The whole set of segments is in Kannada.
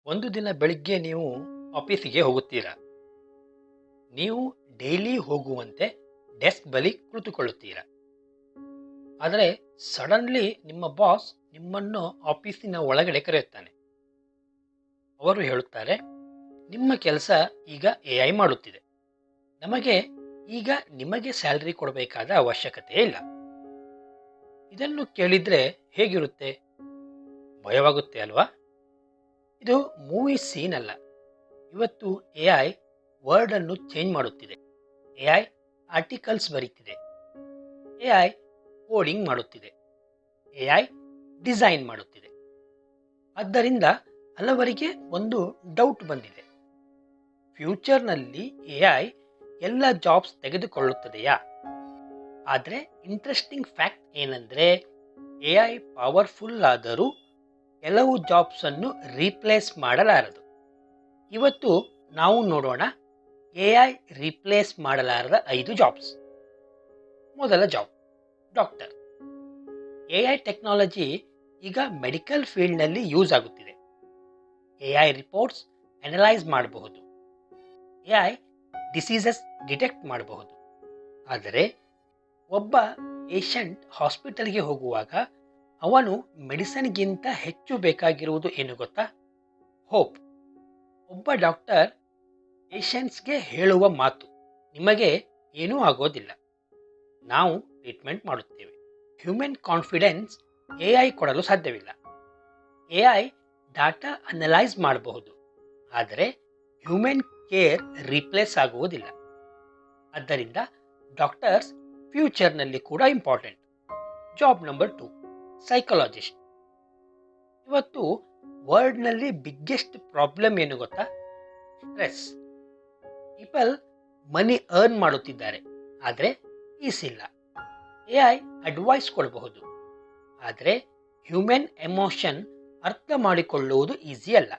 ಒಂದು ದಿನ ಬೆಳಿಗ್ಗೆ ನೀವು ಆಫೀಸಿಗೆ ಹೋಗುತ್ತೀರಾ. ನೀವು ಡೈಲಿ ಹೋಗುವಂತೆ ಡೆಸ್ಕ್ ಬಳಿ ಕುಳಿತುಕೊಳ್ಳುತ್ತೀರಾ. ಆದರೆ ಸಡನ್ಲಿ ನಿಮ್ಮ ಬಾಸ್ ನಿಮ್ಮನ್ನು ಆಫೀಸಿನ ಒಳಗಡೆ ಕರೆಯುತ್ತಾನೆ. ಅವರು ಹೇಳುತ್ತಾರೆ, ನಿಮ್ಮ ಕೆಲಸ ಈಗ AI ಮಾಡುತ್ತಿದೆ. ನಮಗೆ ಈಗ ನಿಮಗೆ ಸ್ಯಾಲರಿ ಕೊಡಬೇಕಾದ ಅವಶ್ಯಕತೆ ಇಲ್ಲ. ಇದನ್ನು ಕೇಳಿದ್ರೆ ಹೇಗಿರುತ್ತೆ? ಭಯವಾಗುತ್ತೆ ಅಲ್ವಾ? ಇದು ಮೂವಿ ಸೀನ್ ಅಲ್ಲ. ಇವತ್ತು AI ವರ್ಡ್ ಅನ್ನು ಚೇಂಜ್ ಮಾಡುತ್ತಿದೆ. AI ಆರ್ಟಿಕಲ್ಸ್ ಬರೀತಿದೆ. AI ಕೋಡಿಂಗ್ ಮಾಡುತ್ತಿದೆ. AI ಡಿಸೈನ್ ಮಾಡುತ್ತಿದೆ. ಆದ್ದರಿಂದ ಹಲವರಿಗೆ ಒಂದು ಡೌಟ್ ಬಂದಿದೆ. ಫ್ಯೂಚರ್ನಲ್ಲಿ AI ಎಲ್ಲ ಜಾಬ್ಸ್ ತೆಗೆದುಕೊಳ್ಳುತ್ತದೆಯಾ? ಆದರೆ ಇಂಟ್ರೆಸ್ಟಿಂಗ್ ಫ್ಯಾಕ್ಟ್ ಏನಂದರೆ, AI ಪವರ್ಫುಲ್ ಆದರೂ ಕೆಲವು ಜಾಬ್ಸ್ ಅನ್ನು ರೀಪ್ಲೇಸ್ ಮಾಡಲಾರದು. ಇವತ್ತು ನಾವು ನೋಡೋಣ AI ರೀಪ್ಲೇಸ್ ಮಾಡಲಾರದ 5 ಜಾಬ್ಸ್. ಮೊದಲ ಜಾಬ್, ಡಾಕ್ಟರ್. AI ಟೆಕ್ನಾಲಜಿ ಈಗ ಮೆಡಿಕಲ್ ಫೀಲ್ಡ್ನಲ್ಲಿ ಯೂಸ್ ಆಗುತ್ತಿದೆ. AI ರಿಪೋರ್ಟ್ಸ್ ಅನಲೈಸ್ ಮಾಡಬಹುದು. AI ಡಿಸೀಸಸ್ ಡಿಟೆಕ್ಟ್ ಮಾಡಬಹುದು. ಆದರೆ ಒಬ್ಬ ಪೇಷಂಟ್ ಹಾಸ್ಪಿಟಲ್ಗೆ ಹೋಗುವಾಗ ಅವನು ಮೆಡಿಸಿನ್ಗಿಂತ ಹೆಚ್ಚು ಬೇಕಾಗಿರುವುದು ಏನು ಗೊತ್ತಾ? ಹೋಪ್. ಒಬ್ಬ ಡಾಕ್ಟರ್ ಪೇಷಂಟ್ಸ್ಗೆ ಹೇಳುವ ಮಾತು, ನಿಮಗೆ ಏನೂ ಆಗೋದಿಲ್ಲ, ನಾವು ಟ್ರೀಟ್ಮೆಂಟ್ ಮಾಡುತ್ತೇವೆ. ಹ್ಯೂಮನ್ ಕಾನ್ಫಿಡೆನ್ಸ್ AI ಕೊಡಲು ಸಾಧ್ಯವಿಲ್ಲ. AI ಡಾಟಾ ಅನಲೈಸ್ ಮಾಡಬಹುದು, ಆದರೆ ಹ್ಯೂಮನ್ ಕೇರ್ ರೀಪ್ಲೇಸ್ ಆಗುವುದಿಲ್ಲ. ಆದ್ದರಿಂದ ಡಾಕ್ಟರ್ಸ್ ಫ್ಯೂಚರ್ನಲ್ಲಿ ಕೂಡ ಇಂಪಾರ್ಟೆಂಟ್. Job number 2, psychologist. ಇವತ್ತು ವರ್ಲ್ಡ್ನಲ್ಲಿ ಬಿಗ್ಗೆಸ್ಟ್ ಪ್ರಾಬ್ಲಮ್ ಏನು ಗೊತ್ತಾ? ಸ್ಟ್ರೆಸ್. ಪೀಪಲ್ ಮನಿ ಅರ್ನ್ ಮಾಡುತ್ತಿದ್ದಾರೆ, ಆದರೆ ಪೀಸ್ ಇಲ್ಲ. AI ಅಡ್ವೈಸ್ ಕೊಡಬಹುದು, ಆದರೆ ಹ್ಯೂಮನ್ ಎಮೋಷನ್ ಅರ್ಥ ಮಾಡಿಕೊಳ್ಳುವುದು ಈಸಿ ಅಲ್ಲ.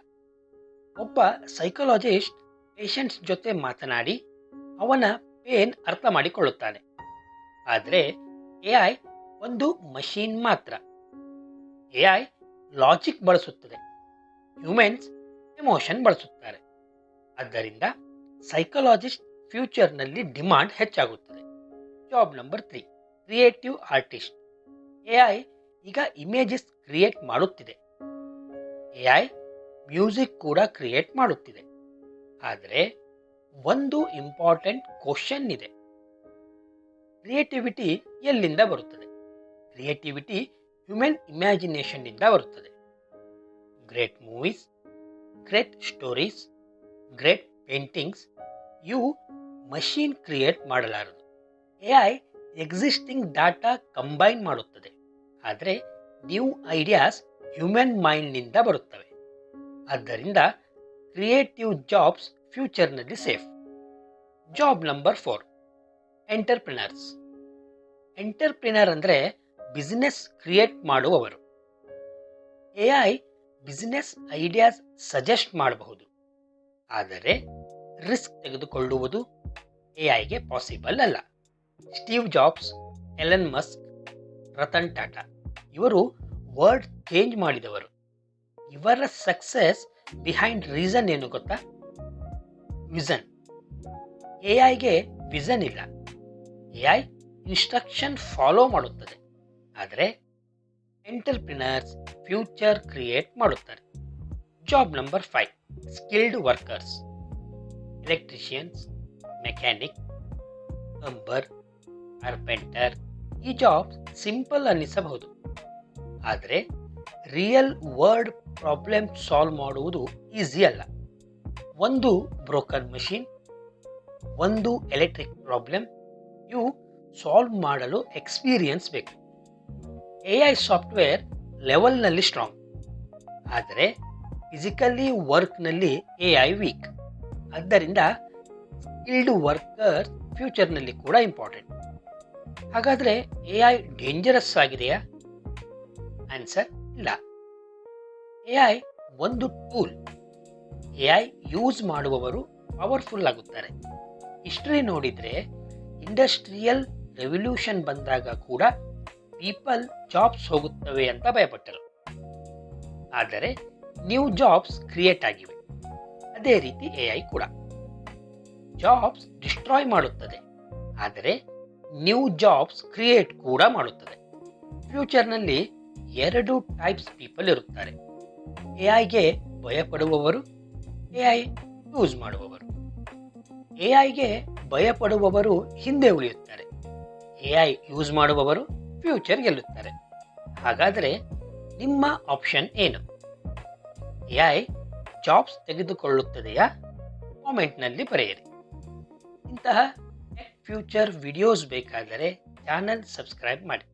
ಒಬ್ಬ ಸೈಕಾಲಜಿಸ್ಟ್ ಪೇಷಂಟ್ಸ್ ಜೊತೆ ಮಾತನಾಡಿ ಅವನ ಪೇನ್ ಅರ್ಥ ಮಾಡಿಕೊಳ್ಳುತ್ತಾನೆ. ಆದರೆ AI ಒಂದು ಮಷೀನ್ ಮಾತ್ರ. AI ಲಾಜಿಕ್ ಬಳಸುತ್ತದೆ, ಹ್ಯೂಮನ್ಸ್ ಎಮೋಷನ್ ಬಳಸುತ್ತಾರೆ. ಆದ್ದರಿಂದ ಸೈಕಾಲಜಿಸ್ಟ್ ಫ್ಯೂಚರ್ನಲ್ಲಿ ಡಿಮಾಂಡ್ ಹೆಚ್ಚಾಗುತ್ತದೆ. Job number 3, creative artist. AI ಈಗ ಇಮೇಜಸ್ ಕ್ರಿಯೇಟ್ ಮಾಡುತ್ತಿದೆ. AI ಮ್ಯೂಸಿಕ್ ಕೂಡ ಕ್ರಿಯೇಟ್ ಮಾಡುತ್ತಿದೆ. ಆದರೆ ಒಂದು ಇಂಪಾರ್ಟೆಂಟ್ ಕ್ವಶನ್ ಇದೆ. ಕ್ರಿಯೇಟಿವಿಟಿ ಎಲ್ಲಿಂದ ಬರುತ್ತದೆ? ಕ್ರಿಯೇಟಿವಿಟಿ ಹ್ಯೂಮನ್ ಇಮ್ಯಾಜಿನೇಷನ್ನಿಂದ ಬರುತ್ತದೆ. Great movies, great stories, great paintings ಇವು ಮಷೀನ್ ಕ್ರಿಯೇಟ್ ಮಾಡಲಾರದು. AI ಎಕ್ಸಿಸ್ಟಿಂಗ್ ಡಾಟಾ ಕಂಬೈನ್ ಮಾಡುತ್ತದೆ, ಆದರೆ ನ್ಯೂ ಐಡಿಯಾಸ್ ಹ್ಯೂಮನ್ ಮೈಂಡ್ನಿಂದ ಬರುತ್ತವೆ. ಆದ್ದರಿಂದ ಕ್ರಿಯೇಟಿವ್ ಜಾಬ್ಸ್ ಫ್ಯೂಚರ್ನಲ್ಲಿ safe. Job number 4, entrepreneurs. Entrepreneur ಅಂದರೆ ಬಿಸ್ನೆಸ್ ಕ್ರಿಯೇಟ್ ಮಾಡುವವರು. AI ಬಿಸ್ನೆಸ್ ಐಡಿಯಾಸ್ ಸಜೆಸ್ಟ್ ಮಾಡಬಹುದು, ಆದರೆ ರಿಸ್ಕ್ ತೆಗೆದುಕೊಳ್ಳುವುದು AIಗೆ ಪಾಸಿಬಲ್ ಅಲ್ಲ. Steve Jobs, Elon Musk, Ratan Tata ಇವರು ವರ್ಲ್ಡ್ ಚೇಂಜ್ ಮಾಡಿದವರು. ಇವರ ಸಕ್ಸಸ್ ಬಿಹೈಂಡ್ ರೀಸನ್ ಏನು ಗೊತ್ತಾ? ವಿಷನ್. AIಗೆ ವಿಷನ್ ಇಲ್ಲ. AI ಇನ್ಸ್ಟ್ರಕ್ಷನ್ ಫಾಲೋ ಮಾಡುತ್ತದೆ, ಆದರೆ ಎಂಟರ್ಪ್ರಿನರ್ಸ್ ಫ್ಯೂಚರ್ ಕ್ರಿಯೇಟ್ ಮಾಡುತ್ತಾರೆ. Job number 5, skilled workers. Electricians, mechanic, plumber, carpenter. ಈ ಜಾಬ್ ಸಿಂಪಲ್ ಅನ್ನಿಸಬಹುದು, ಆದರೆ ರಿಯಲ್ ವರ್ಲ್ಡ್ ಪ್ರಾಬ್ಲಮ್ ಸಾಲ್ವ್ ಮಾಡುವುದು ಈಸಿ ಅಲ್ಲ. ಒಂದು ಬ್ರೋಕನ್ ಮಷೀನ್, ಒಂದು ಎಲೆಕ್ಟ್ರಿಕ್ ಪ್ರಾಬ್ಲಮ್ ಇವು ಸಾಲ್ವ್ ಮಾಡಲು ಎಕ್ಸ್ಪೀರಿಯನ್ಸ್ ಬೇಕು. AI ಸಾಫ್ಟ್ವೇರ್ ಲೆವೆಲ್ನಲ್ಲಿ ಸ್ಟ್ರಾಂಗ್, ಆದರೆ ಫಿಸಿಕಲಿ ವರ್ಕ್ನಲ್ಲಿ AI ವೀಕ್. ಆದ್ದರಿಂದ ಸ್ಕಿಲ್ಡ್ ವರ್ಕರ್ ಫ್ಯೂಚರ್ನಲ್ಲಿ ಕೂಡ ಇಂಪಾರ್ಟೆಂಟ್. ಹಾಗಾದರೆ AI ಡೇಂಜರಸ್ ಆಗಿದೆಯಾ? ಆನ್ಸರ್ ಇಲ್ಲ. AI ಒಂದು ಟೂಲ್. AI ಯೂಸ್ ಮಾಡುವವರು ಪವರ್ಫುಲ್ ಆಗುತ್ತಾರೆ. ಹಿಸ್ಟ್ರಿ ನೋಡಿದರೆ ಇಂಡಸ್ಟ್ರಿಯಲ್ ರೆವಲ್ಯೂಷನ್ ಬಂದಾಗ ಕೂಡ ಪೀಪಲ್ ಜಾಬ್ಸ್ ಹೋಗುತ್ತವೆ ಅಂತ ಭಯಪಟ್ಟರು. ಆದರೆ ನ್ಯೂ ಜಾಬ್ಸ್ ಕ್ರಿಯೇಟ್ ಆಗಿವೆ. ಅದೇ ರೀತಿ AI ಕೂಡ ಜಾಬ್ಸ್ ಡಿಸ್ಟ್ರಾಯ್ ಮಾಡುತ್ತದೆ, ಆದರೆ ನ್ಯೂ ಜಾಬ್ಸ್ ಕ್ರಿಯೇಟ್ ಕೂಡ ಮಾಡುತ್ತದೆ. ಫ್ಯೂಚರ್ನಲ್ಲಿ ಎರಡು ಟೈಪ್ಸ್ ಪೀಪಲ್ ಇರುತ್ತಾರೆ. ಎಐಗೆ ಭಯಪಡುವವರು, ಎಐ ಯೂಸ್ ಮಾಡುವವರು. ಎಐಗೆ ಭಯಪಡುವವರು ಹಿಂದೆ ಉಳಿಯುತ್ತಾರೆ, ಎಐ ಯೂಸ್ ಮಾಡುವವರು ಫ್ಯೂಚರ್ ಗೆಲ್ಲುತ್ತಾರೆ. ಹಾಗಾದರೆ ನಿಮ್ಮ ಆಪ್ಷನ್ ಏನು? AI jobs ತೆಗೆದುಕೊಳ್ಳುತ್ತದೆಯಾ? ಕಾಮೆಂಟ್ನಲ್ಲಿ ಬರೆಯಿರಿ. ಇಂತಹ ಟೆಕ್ ಫ್ಯೂಚರ್ ವಿಡಿಯೋಸ್ ಬೇಕಾದರೆ ಚಾನಲ್ ಸಬ್ಸ್ಕ್ರೈಬ್ ಮಾಡಿ.